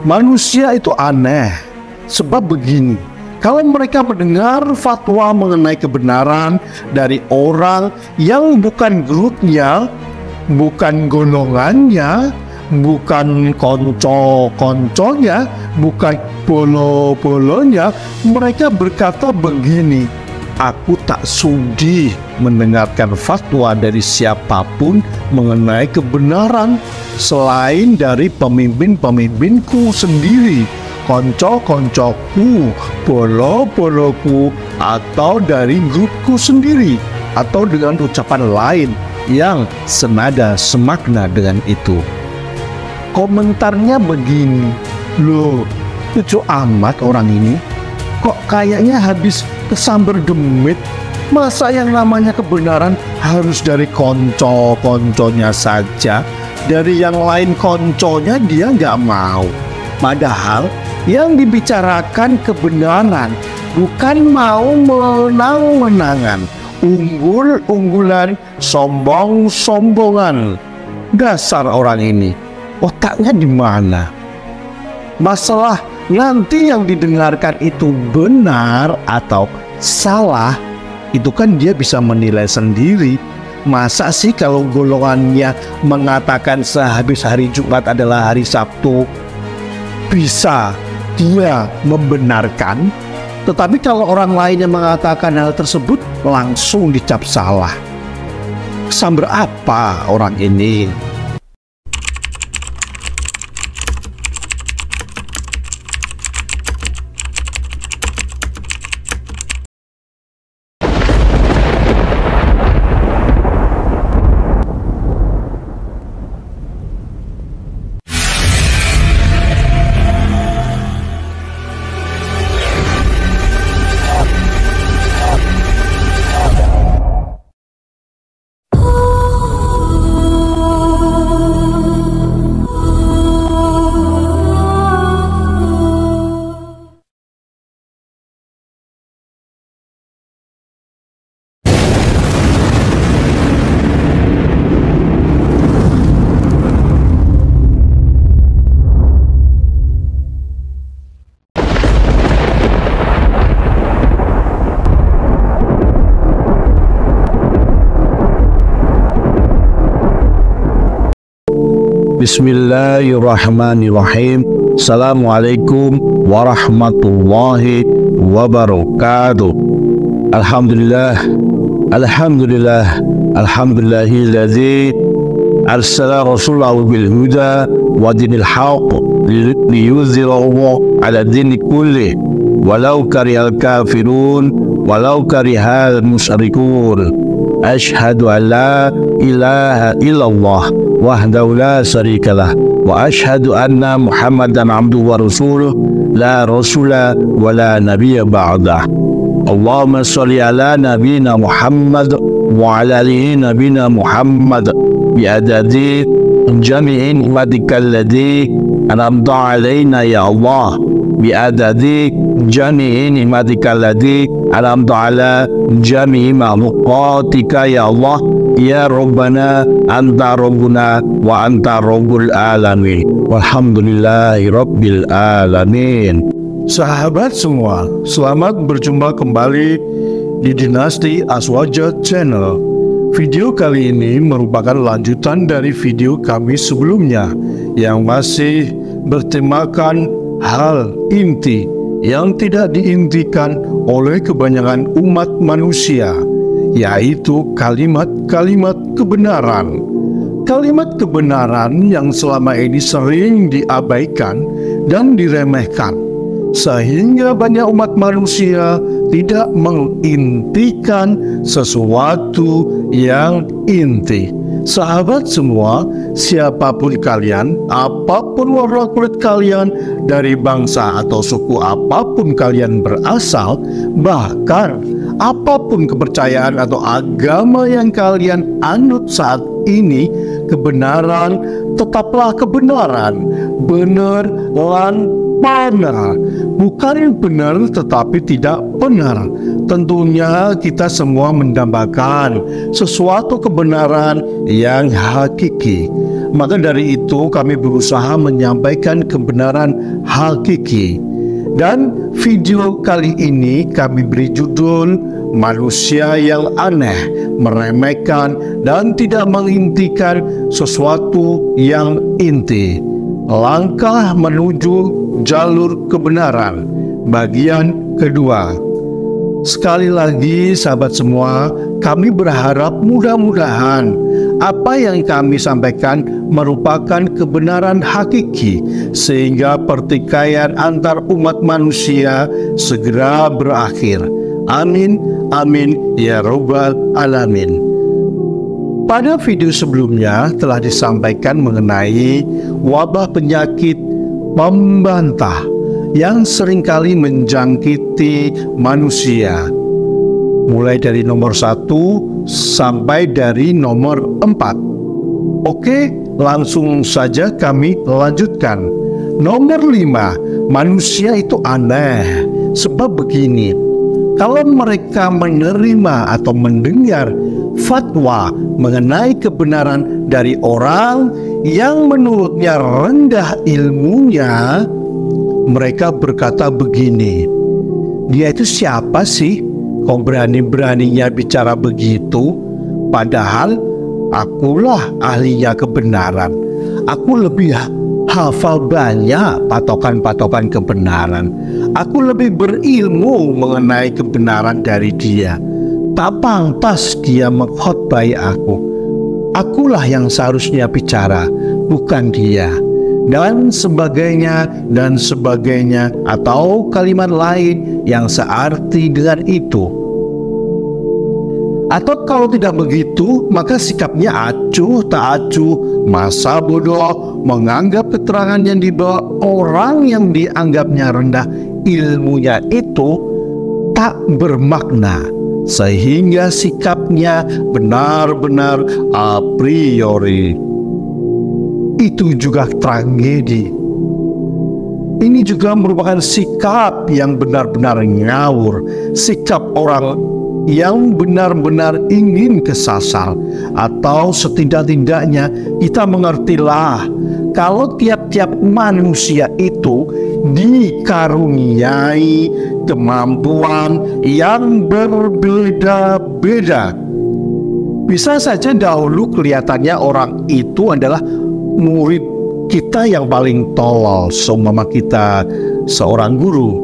Manusia itu aneh, sebab begini, kalau mereka mendengar fatwa mengenai kebenaran dari orang yang bukan grupnya, bukan golongannya, bukan konco-konconya, bukan bolo-bolonya, mereka berkata begini, aku tak sudi mendengarkan fatwa dari siapapun mengenai kebenaran selain dari pemimpin-pemimpinku sendiri, konco-koncoku, bolo-boloku, atau dari grupku sendiri, atau dengan ucapan lain yang senada semakna dengan itu. Komentarnya begini, loh, lucu amat orang ini, kok kayaknya habis kesamber demit. Masa yang namanya kebenaran harus dari konco-konconya saja, dari yang lain konconya dia nggak mau. Padahal yang dibicarakan kebenaran, bukan mau menang-menangan, unggul-unggulan, sombong-sombongan. Dasar orang ini, otaknya di mana? Masalah nanti yang didengarkan itu benar atau salah, itu kan dia bisa menilai sendiri. Masa sih kalau golongannya mengatakan sehabis hari Jumat adalah hari Sabtu, bisa dia membenarkan? Tetapi kalau orang lain yang mengatakan hal tersebut, langsung dicap salah. Samber apa orang ini? Bismillahirrahmanirrahim. Assalamualaikum warahmatullahi wabarakatuh. Alhamdulillah, alhamdulillah, alhamdulillahilladzi arsala rasulahu bil huda wa dinil haqq liyuzhirahu ala dini kulli walau karihal kafirun walau karihal musyrikun. Ashhadu an la ilaha illallah wahdahu la syarikalah wa ashhadu anna Muhammadan abduhu wa rasuluh la rasula wa la nabiyya ba'dah. Allahumma sholli ala nabiyyina Muhammad wa ala alihi nabiyyina Muhammad bi adadi jami'i ni'matika alladhi an'amta alaina ya Allah, bi adadi jami'i ni'matika alladhi an'amta ala jami'i makhluqatika ya Allah. Ya Rabbana anta Rabbuna wa anta Rabbul alamin. Walhamdulillahi Rabbil alamin. Sahabat semua, selamat berjumpa kembali di Dinasti Aswaja Channel. Video kali ini merupakan lanjutan dari video kami sebelumnya yang masih bertemakan hal inti yang tidak diintikan oleh kebanyakan umat manusia, yaitu kalimat-kalimat kebenaran. Kalimat kebenaran yang selama ini sering diabaikan dan diremehkan, sehingga banyak umat manusia tidak mengintikan sesuatu yang inti. Sahabat semua, siapapun kalian, apapun warna kulit kalian, dari bangsa atau suku apapun kalian berasal, bahkan apapun kepercayaan atau agama yang kalian anut saat ini, kebenaran tetaplah kebenaran, benar lan benar, bukan benar tetapi tidak benar. Tentunya kita semua mendambakan sesuatu kebenaran yang hakiki. Maka dari itu kami berusaha menyampaikan kebenaran hakiki. Dan video kali ini kami beri judul Manusia yang Aneh, Meremehkan dan Tidak Mengintikan Sesuatu yang Inti. Langkah menuju jalur kebenaran, bagian kedua. Sekali lagi sahabat semua, kami berharap mudah-mudahan apa yang kami sampaikan merupakan kebenaran hakiki, sehingga pertikaian antar umat manusia segera berakhir. Amin, amin, ya Rabbal Alamin. Pada video sebelumnya telah disampaikan mengenai wabah penyakit pembantah yang seringkali menjangkiti manusia, mulai dari nomor 1 sampai dari nomor 4. Oke, langsung saja kami lanjutkan. Nomor 5, manusia itu aneh. Sebab begini, kalau mereka menerima atau mendengar fatwa mengenai kebenaran dari orang yang menurutnya rendah ilmunya, mereka berkata begini, dia itu siapa sih? Kok berani-beraninya bicara begitu? Padahal akulah ahlinya kebenaran. Aku lebih hafal banyak patokan-patokan kebenaran. Aku lebih berilmu mengenai kebenaran dari dia. Tak pantas dia mengkhotbah aku. Akulah yang seharusnya bicara, bukan dia. Dan sebagainya, atau kalimat lain yang searti dengan itu. Atau kalau tidak begitu, maka sikapnya acuh tak acuh, masa bodoh, menganggap keterangan yang dibawa orang yang dianggapnya rendah ilmunya itu tak bermakna, sehingga sikapnya benar-benar a priori. Itu juga tragedi. Ini juga merupakan sikap yang benar-benar ngawur, sikap orang yang benar-benar ingin kesasar. Atau setidak-tidaknya kita mengertilah kalau tiap-tiap manusia itu dikaruniai kemampuan yang berbeda-beda. Bisa saja dahulu kelihatannya orang itu adalah murid kita yang paling tolol, seumpama kita seorang guru.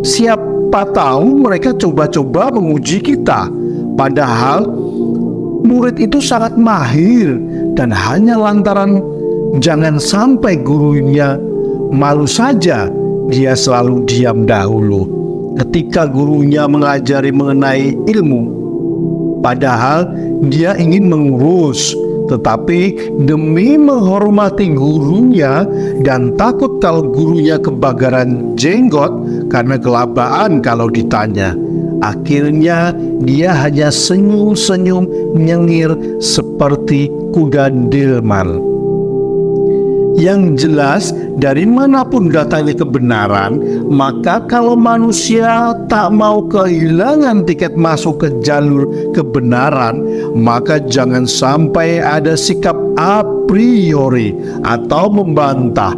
Siapa tahu mereka coba-coba menguji kita, padahal murid itu sangat mahir, dan hanya lantaran jangan sampai gurunya malu saja, dia selalu diam dahulu ketika gurunya mengajari mengenai ilmu. Padahal dia ingin mengurus, tetapi demi menghormati gurunya dan takut kalau gurunya kebakaran jenggot karena kelabaan kalau ditanya, akhirnya dia hanya senyum-senyum nyengir seperti kuda delman. Yang jelas, dari manapun datangnya kebenaran, maka kalau manusia tak mau kehilangan tiket masuk ke jalur kebenaran, maka jangan sampai ada sikap a priori atau membantah.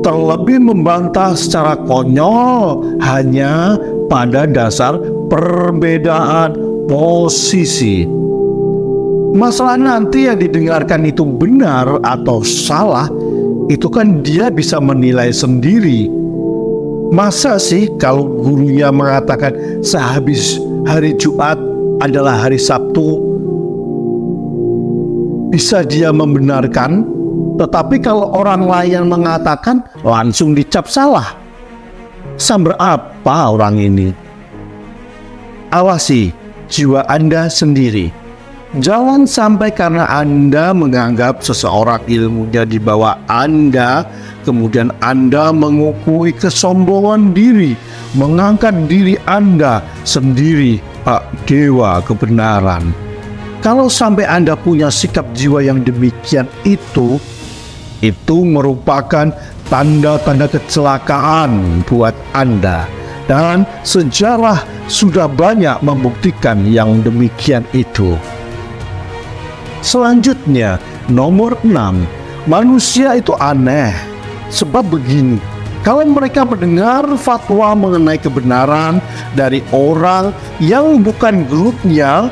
Terlebih membantah secara konyol hanya pada dasar perbedaan posisi. Masalah nanti yang didengarkan itu benar atau salah, itu kan dia bisa menilai sendiri. Masa sih kalau gurunya mengatakan sehabis hari Jumat adalah hari Sabtu, bisa dia membenarkan? Tetapi kalau orang lain mengatakan, langsung dicap salah. Sambar apa orang ini? Awasi jiwa Anda sendiri. Jangan sampai karena Anda menganggap seseorang ilmunya di bawah Anda, kemudian Anda mengukui kesombongan diri, mengangkat diri Anda sendiri, Pak Dewa kebenaran. Kalau sampai Anda punya sikap jiwa yang demikian itu merupakan tanda-tanda kecelakaan buat Anda. Dan sejarah sudah banyak membuktikan yang demikian itu. Selanjutnya, nomor 6, Manusia itu aneh, sebab begini, kalau mereka mendengar fatwa mengenai kebenaran dari orang yang bukan grupnya,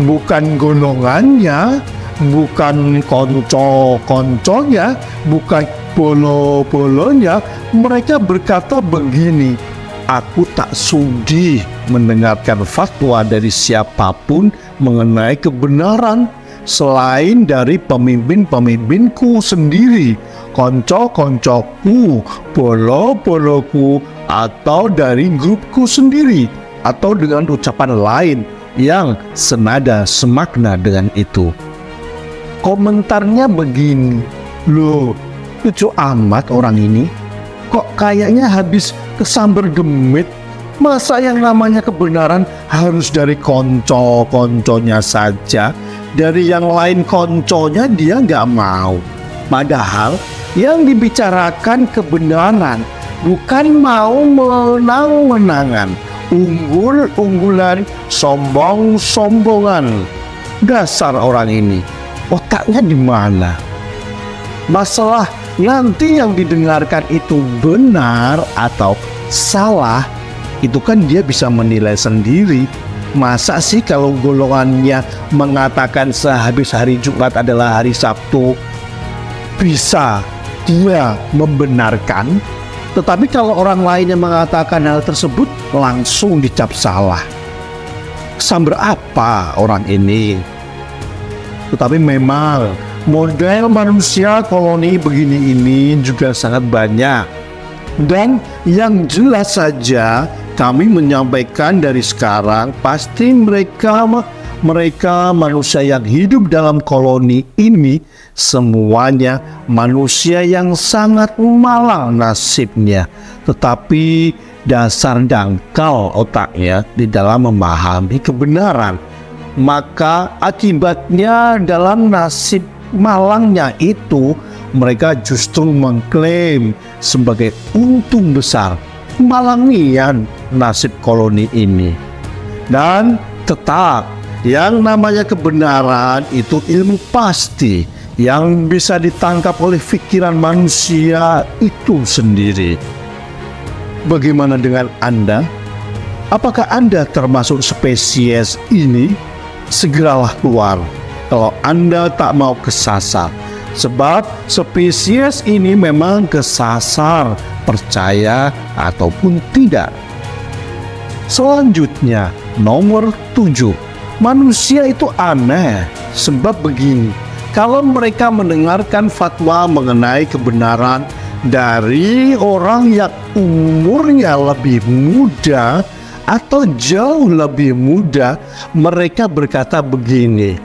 bukan golongannya, bukan konco-konconya, bukan bolo-bolonya, mereka berkata begini, aku tak sudi mendengarkan fatwa dari siapapun mengenai kebenaran selain dari pemimpin-pemimpinku sendiri, konco-koncoku, bolo-boloku, atau dari grupku sendiri, atau dengan ucapan lain yang senada semakna dengan itu. Komentarnya begini, loh, lucu amat orang ini, kok kayaknya habis kesamber demit. Masa yang namanya kebenaran harus dari konco-konconya saja? Dari yang lain konconya dia nggak mau. Padahal yang dibicarakan kebenaran, bukan mau menang-menangan, unggul-unggulan, sombong-sombongan. Dasar orang ini, otaknya di mana? Masalah nanti yang didengarkan itu benar atau salah, itu kan dia bisa menilai sendiri. Masa sih kalau golongannya mengatakan sehabis hari Jumat adalah hari Sabtu, bisa dia membenarkan, tetapi kalau orang lain yang mengatakan hal tersebut langsung dicap salah. Samber apa orang ini? Tetapi memang model manusia koloni begini ini juga sangat banyak. Dan yang jelas saja kami menyampaikan dari sekarang, pasti mereka manusia yang hidup dalam koloni ini semuanya manusia yang sangat malang nasibnya, tetapi dasar dangkal otaknya di dalam memahami kebenaran. Maka akibatnya dalam nasib malangnya itu, mereka justru mengklaim sebagai untung besar malangian nasib koloni ini. Dan tetap yang namanya kebenaran itu ilmu pasti yang bisa ditangkap oleh pikiran manusia itu sendiri. Bagaimana dengan Anda? Apakah Anda termasuk spesies ini? Segeralah keluar kalau Anda tak mau kesasar. Sebab spesies ini memang kesasar, percaya ataupun tidak. Selanjutnya, nomor 7. Manusia itu aneh, sebab begini, kalau mereka mendengarkan fatwa mengenai kebenaran dari orang yang umurnya lebih muda atau jauh lebih muda, mereka berkata begini,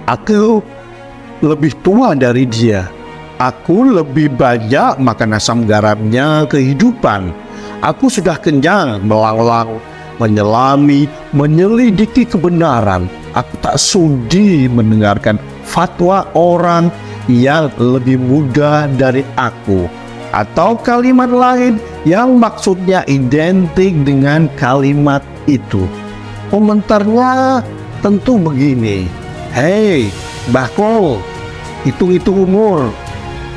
aku lebih tua dari dia, aku lebih banyak makan asam garamnya kehidupan, aku sudah kenyang melanglang, menyelami, menyelidiki kebenaran, aku tak sudi mendengarkan fatwa orang yang lebih muda dari aku. Atau kalimat lain yang maksudnya identik dengan kalimat itu. Komentarnya tentu begini, hei Mbah Kol, hitung-hitung umur.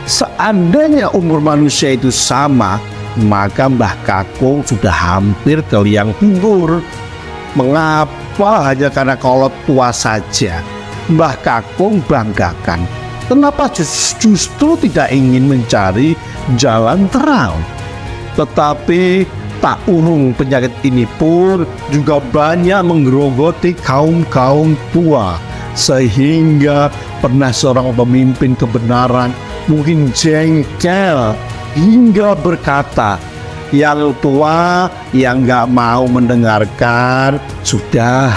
Seandainya umur manusia itu sama, maka Mbah Kakung sudah hampir ke liang kubur. Mengapa hanya karena kalau tua saja Mbah Kakung banggakan? Kenapa justru tidak ingin mencari jalan terang? Tetapi tak urung penyakit ini pun juga banyak menggerogoti kaum-kaum tua, sehingga pernah seorang pemimpin kebenaran mungkin jengkel hingga berkata, yang tua yang gak mau mendengarkan, sudah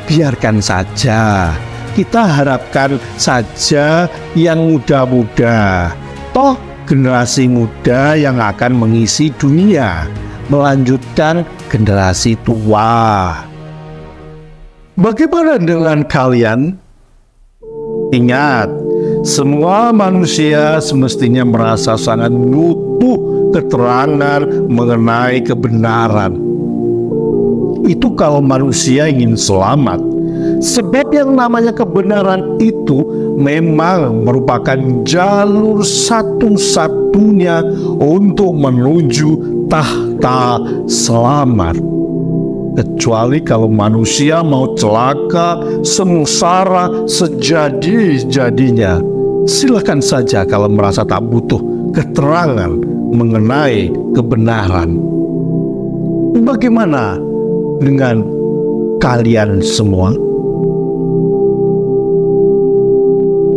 biarkan saja. Kita harapkan saja yang muda-muda. Toh generasi muda yang akan mengisi dunia, melanjutkan generasi tua. Bagaimana dengan kalian? Ingat, semua manusia semestinya merasa sangat butuh keterangan mengenai kebenaran. Itu kalau manusia ingin selamat. Sebab yang namanya kebenaran itu memang merupakan jalur satu-satunya untuk menuju tahta selamat. Kecuali kalau manusia mau celaka, sengsara sejadi-jadinya. Silakan saja kalau merasa tak butuh keterangan mengenai kebenaran. Bagaimana dengan kalian semua?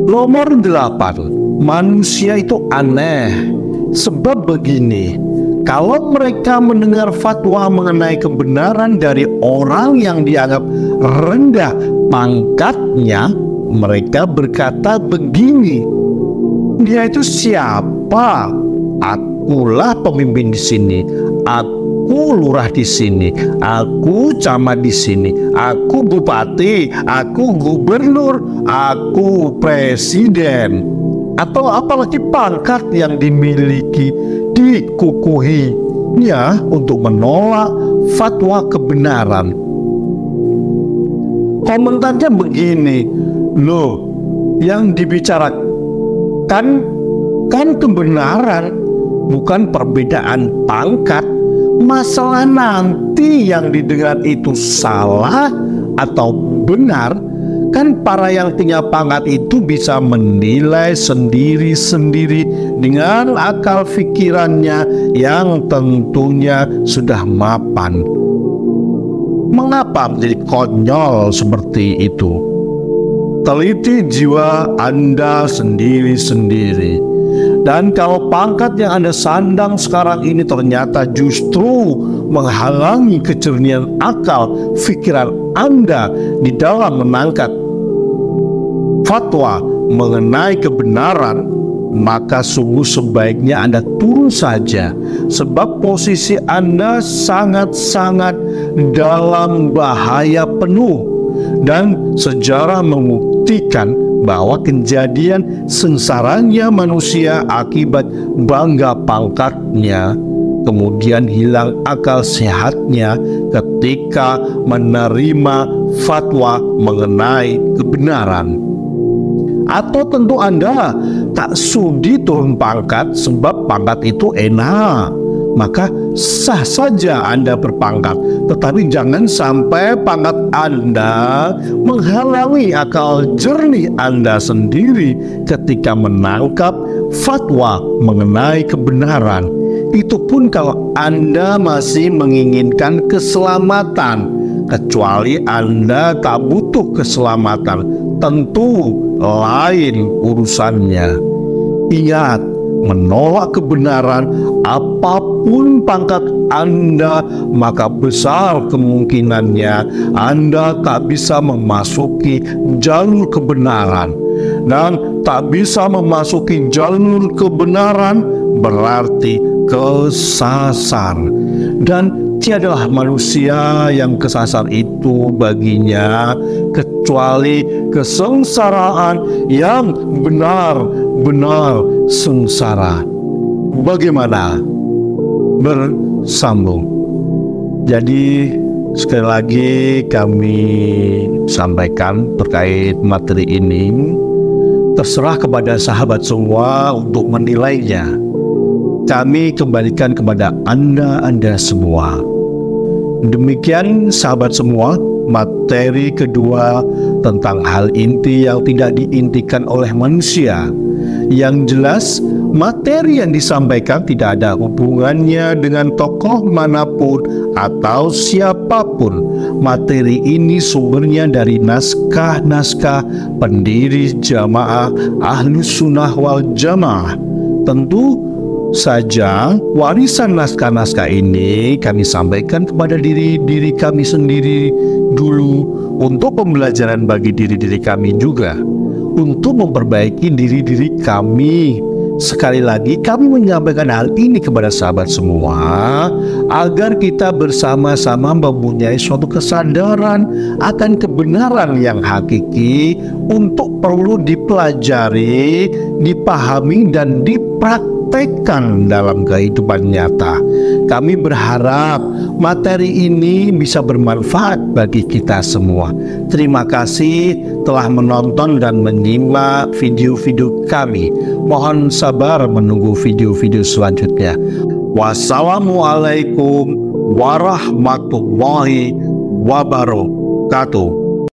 Nomor 8, manusia itu aneh. Sebab begini, kalau mereka mendengar fatwa mengenai kebenaran dari orang yang dianggap rendah pangkatnya, mereka berkata begini, dia itu siapa? Akulah pemimpin di sini, aku lurah di sini, aku camat di sini, aku bupati, aku gubernur, aku presiden, atau apalagi pangkat yang dimiliki, dikukuhinya untuk menolak fatwa kebenaran. Komentarnya begini, loh, yang dibicarakan kan kebenaran, bukan perbedaan pangkat. Masalah nanti yang didengar itu salah atau benar, kan para yang punya pangkat itu bisa menilai sendiri-sendiri dengan akal pikirannya yang tentunya sudah mapan. Mengapa menjadi konyol seperti itu? Teliti jiwa Anda sendiri-sendiri. Dan kalau pangkat yang Anda sandang sekarang ini ternyata justru menghalangi kejernihan akal pikiran Anda di dalam menangkap fatwa mengenai kebenaran, maka sungguh sebaiknya Anda turun saja, sebab posisi Anda sangat-sangat dalam bahaya penuh. Dan sejarah membuktikan bahwa kejadian sengsaranya manusia akibat bangga pangkatnya, kemudian hilang akal sehatnya ketika menerima fatwa mengenai kebenaran. Atau tentu Anda tak sudi turun pangkat sebab pangkat itu enak, maka sah saja Anda berpangkat. Tetapi jangan sampai pangkat Anda menghalangi akal jernih Anda sendiri ketika menangkap fatwa mengenai kebenaran. Itu pun kalau Anda masih menginginkan keselamatan. Kecuali Anda tak butuh keselamatan, tentu lain urusannya. Ingat, menolak kebenaran apapun pangkat Anda, maka besar kemungkinannya Anda tak bisa memasuki jalur kebenaran. Dan tak bisa memasuki jalur kebenaran berarti kesasar. Dan tiadalah manusia yang kesasar itu baginya kecuali kesengsaraan yang benar-benar sengsara. Bagaimana? Bersambung. Jadi sekali lagi kami sampaikan terkait materi ini, terserah kepada sahabat semua untuk menilainya. Kami kembalikan kepada Anda semua. Demikian sahabat semua, materi kedua tentang hal inti yang tidak diintikan oleh manusia. Yang jelas, materi yang disampaikan tidak ada hubungannya dengan tokoh manapun atau siapapun. Materi ini sumbernya dari naskah-naskah pendiri jamaah Ahlus Sunnah wal Jamaah. Tentu saja warisan naskah-naskah ini kami sampaikan kepada diri kami sendiri dulu untuk pembelajaran bagi diri kami juga, untuk memperbaiki diri kami. Sekali lagi kami menyampaikan hal ini kepada sahabat semua agar kita bersama-sama mempunyai suatu kesadaran akan kebenaran yang hakiki untuk perlu dipelajari, dipahami dan dipraktikkan praktekkan dalam kehidupan nyata. Kami berharap materi ini bisa bermanfaat bagi kita semua. Terima kasih telah menonton dan menyimak video-video kami. Mohon sabar menunggu video-video selanjutnya. Wassalamualaikum warahmatullahi wabarakatuh.